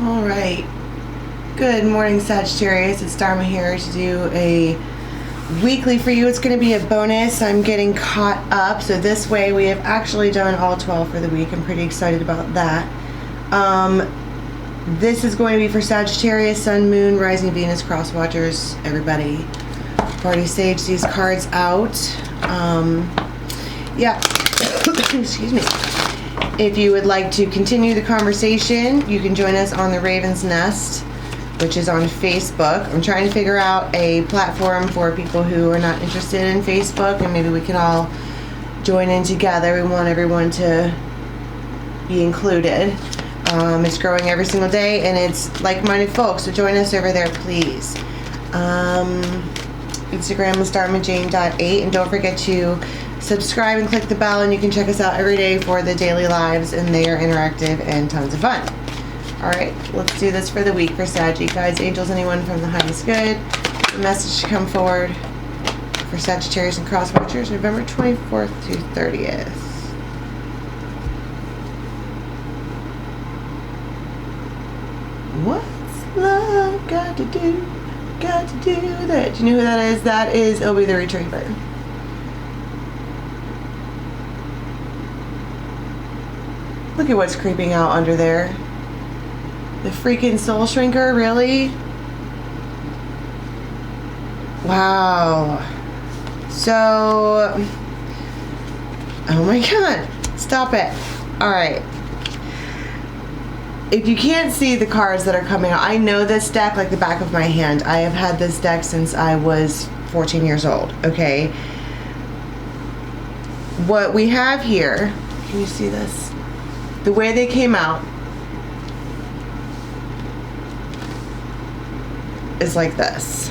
All right. Good morning, Sagittarius. It's Dharma here to do a weekly for you. It's going to be a bonus. I'm getting caught up. So this way we have actually done all 12 for the week. I'm pretty excited about that. This is going to be for Sagittarius, Sun, Moon, Rising, Venus, Cross Watchers, everybody. I've already saved these cards out. Yeah. Excuse me. If you would like to continue the conversation, you can join us on the Raven's Nest, which is on Facebook. I'm trying to figure out a platform for people who are not interested in Facebook, and maybe we can all join in together. We want everyone to be included. It's growing every single day, and it's like-minded folks, so join us over there, please. Instagram is dharmajane.8, and don't forget to subscribe and click the bell, and you can check us out every day for the daily lives, and they are interactive and tons of fun. All right, let's do this for the week for Saggy. Guides, angels, anyone from the highest good. The message to come forward for Sagittarius and Cross Watchers, November 24th to 30th. What's love got to do? Got to do that. Do you know who that is? That is, it'll be the Retriever. Look at what's creeping out under there. The freaking soul shrinker, really? Wow. So, oh my god, stop it. All right. If you can't see the cards that are coming out, I know this deck like the back of my hand. I have had this deck since I was 14 years old, okay? What we have here, can you see this? The way they came out is like this.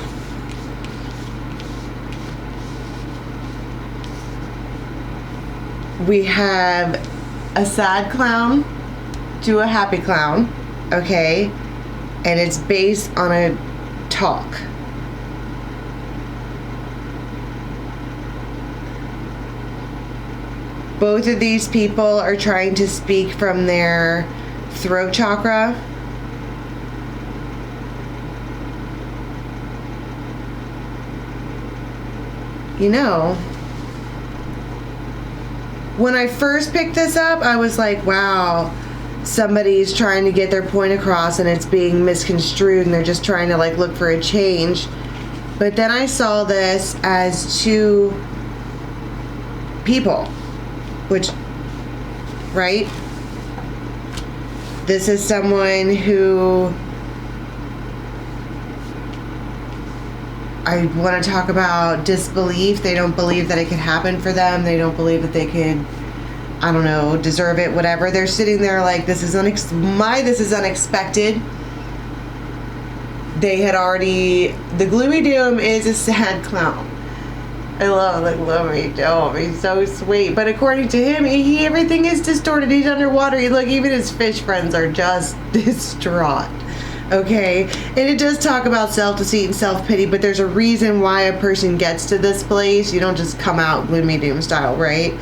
We have a sad clown to a happy clown, okay? And it's based on a talk. Both of these people are trying to speak from their throat chakra. You know, when I first picked this up, I was like, wow, somebody's trying to get their point across and it's being misconstrued and they're just trying to like look for a change. But then I saw this as two people, which, right? This is someone who I want to talk about disbelief. They don't believe that it could happen for them. They don't believe that they could, I don't know, deserve it, whatever. They're sitting there like, this is unexpected. They had already, the gloomy doom is a sad clown. I love the gloomy doom. He's so sweet. But according to him, everything is distorted. He's underwater. Look, even his fish friends are just distraught. Okay, and it does talk about self-deceit and self-pity, but there's a reason why a person gets to this place. You don't just come out gloomy doom style, right?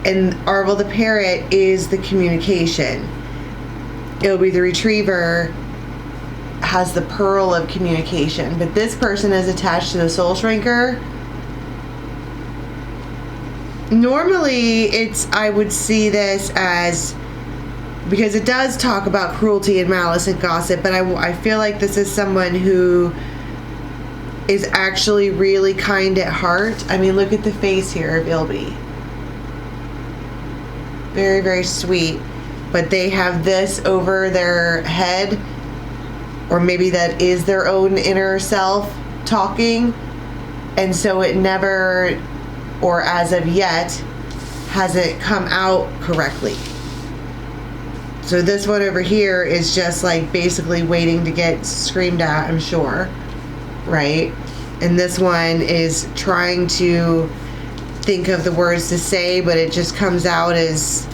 And Arvel the parrot is the communication. It'll be the Retriever has the pearl of communication, but this person is attached to the soul shrinker. Normally, I would see this as, because it does talk about cruelty and malice and gossip, but I feel like this is someone who is actually really kind at heart. I mean, look at the face here of Ilby. Very, very sweet. But they have this over their head, or maybe that is their own inner self talking, and so it never, or as of yet, hasn't come out correctly. So this one over here is just like basically waiting to get screamed at, I'm sure, right? And this one is trying to think of the words to say, but it just comes out as,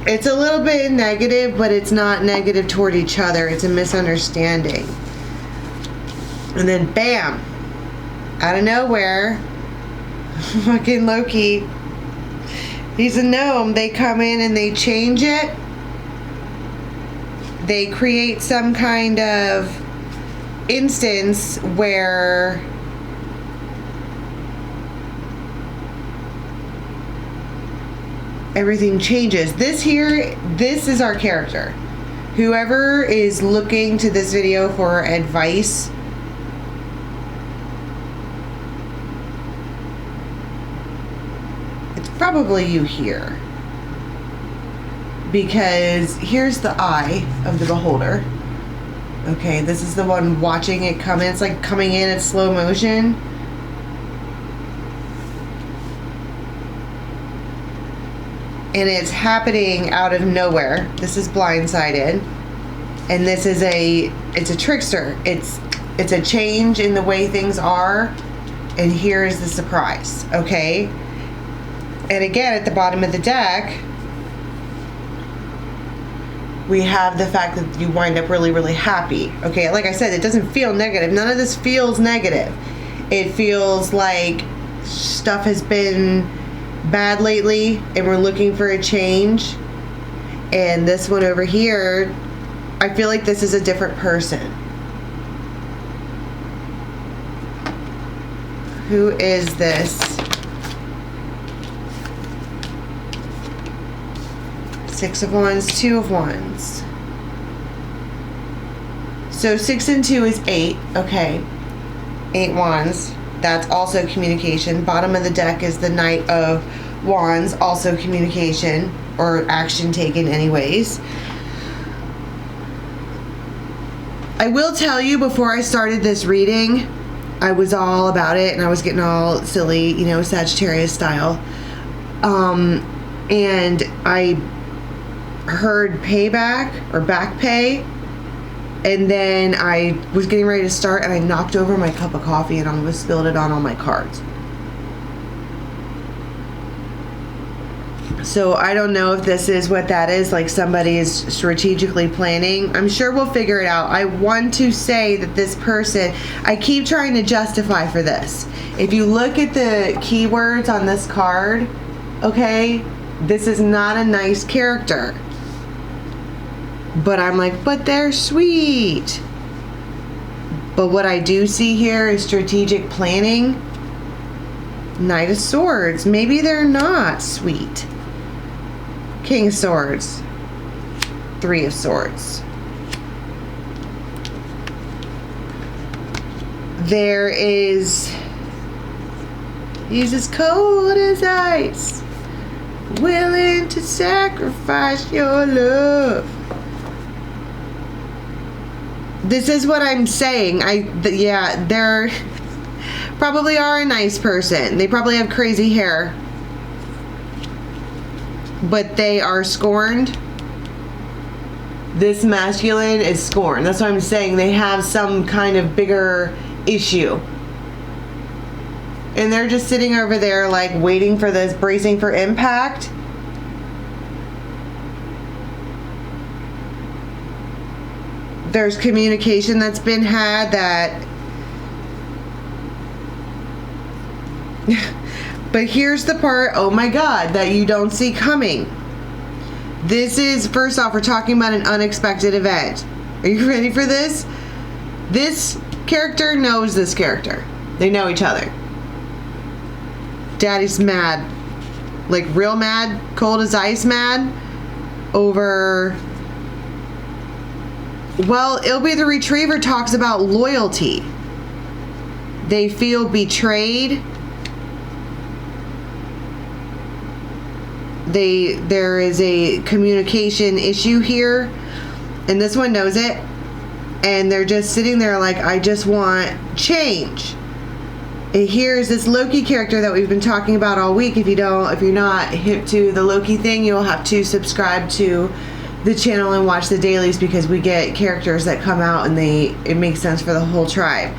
it's a little bit negative, but it's not negative toward each other. It's a misunderstanding. And then bam, out of nowhere, fucking Loki, he's a gnome. They come in and they change it. they create some kind of instance where everything changes. This is our character. Whoever is looking to this video for advice, it's probably you here. Because here's the eye of the beholder. Okay, this is the one watching it come in. It's like coming in at slow motion. And it's happening out of nowhere. This is blindsided. And this is it's a trickster. It's a change in the way things are. And here is the surprise, okay? And again, at the bottom of the deck, we have the fact that you wind up really, really happy. Okay, like I said, it doesn't feel negative. None of this feels negative. It feels like stuff has been bad lately and we're looking for a change. And this one over here, I feel like this is a different person. Who is this? 6 of Wands, 2 of Wands. So 6 and 2 is 8. Okay. 8 Wands. That's also communication. Bottom of the deck is the Knight of Wands. Also communication or action taken anyways. I will tell you, before I started this reading, I was all about it and I was getting all silly, you know, Sagittarius style. And I heard payback or back pay, and then I was getting ready to start and I knocked over my cup of coffee and almost spilled it on all my cards. So I don't know if this is what that is, like somebody is strategically planning. I'm sure we'll figure it out. I want to say that this person, I keep trying to justify for this. If you look at the keywords on this card, okay, this is not a nice character. But I'm like, but they're sweet. But what I do see here is strategic planning. Knight of Swords. Maybe they're not sweet. King of Swords. 3 of Swords. There is... He's as cold as ice. Willing to sacrifice your love. This is what I'm saying. Yeah, they're probably are a nice person. They probably have crazy hair. But they are scorned. This masculine is scorned. That's what I'm saying. They have some kind of bigger issue. And they're just sitting over there like waiting for this, bracing for impact. There's communication that's been had that... But here's the part, oh my God, that you don't see coming. This is, first off, we're talking about an unexpected event. Are you ready for this? This character knows this character. They know each other. Daddy's mad. Like real mad, cold as ice mad over... Well, it'll be the Retriever talks about loyalty. They feel betrayed. There is a communication issue here, and this one knows it, and they're just sitting there like, I just want change. And here's this Loki character that we've been talking about all week. If you're not hip to the Loki thing, you'll have to subscribe to the channel and watch the dailies, because we get characters that come out and it makes sense for the whole tribe.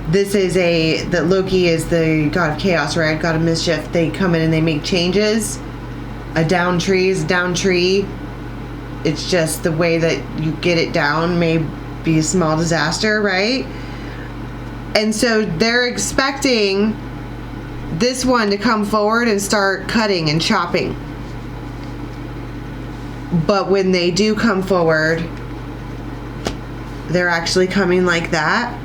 This is that Loki is the god of chaos, right? God of mischief. They come in and they make changes. A down tree is a down tree. It's just the way that you get it down may be a small disaster, right? And so they're expecting this one to come forward and start cutting and chopping. But when they do come forward, they're actually coming like that.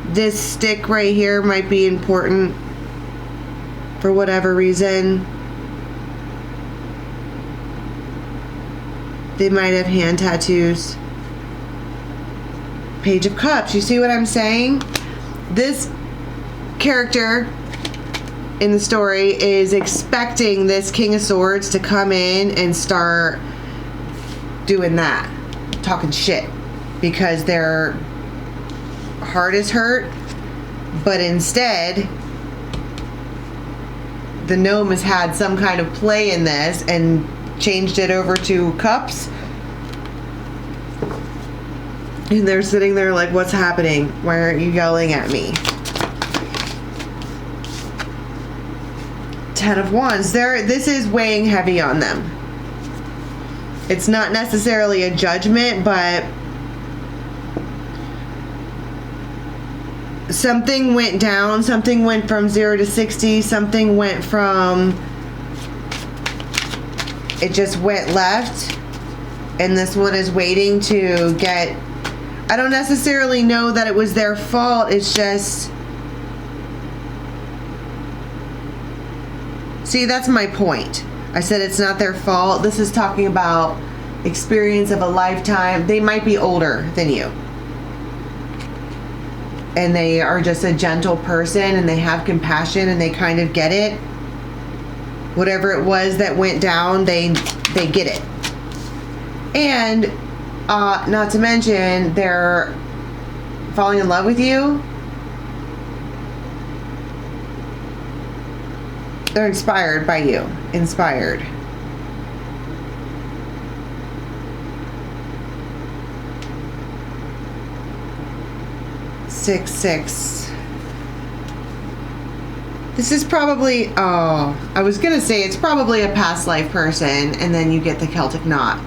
This stick right here might be important for whatever reason. They might have hand tattoos. Page of Cups. You see what I'm saying? This character in the story is expecting this King of Swords to come in and start doing that. Talking shit. Because their heart is hurt. But instead, the gnome has had some kind of play in this and changed it over to cups. And they're sitting there like, what's happening? Why aren't you yelling at me? Ten of Wands. This is weighing heavy on them. It's not necessarily a judgment, but something went down. Something went from 0 to 60. Something went from... It just went left. And this one is waiting to get... I don't necessarily know that it was their fault. It's just... See, that's my point. I said it's not their fault. This is talking about experience of a lifetime. They might be older than you. And they are just a gentle person and they have compassion and they kind of get it. Whatever it was that went down, they get it. And not to mention, they're falling in love with you. They're inspired by you. Inspired. Six, six. This is probably, I was going to say it's probably a past life person, and then you get the Celtic knot,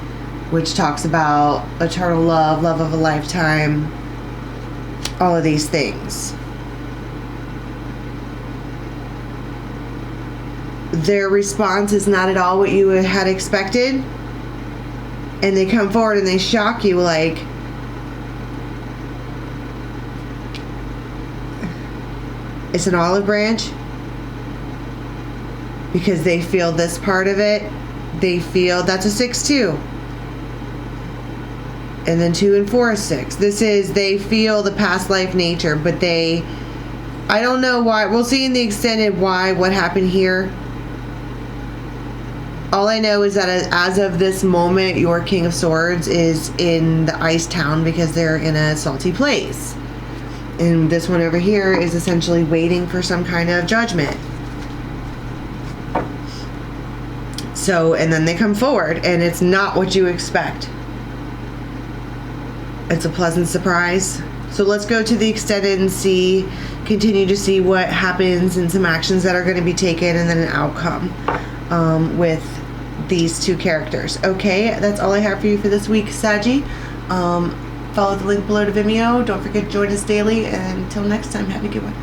which talks about eternal love, love of a lifetime, all of these things. Their response is not at all what you had expected, and they come forward and they shock you like, it's an olive branch, because they feel this part of it. They feel that's a 6 too. And then 2 and 4 is 6. This is, they feel the past life nature, but I don't know why. We'll see in the extended why, what happened here. All I know is that as of this moment, your King of Swords is in the ice town because they're in a salty place. And this one over here is essentially waiting for some kind of judgment. So, and then they come forward, and it's not what you expect. It's a pleasant surprise. So let's go to the extended and continue to see what happens and some actions that are going to be taken, and then an outcome with these two characters. Okay, that's all I have for you for this week, Saggy. Follow the link below to Vimeo. Don't forget to join us daily. And until next time, have a good one.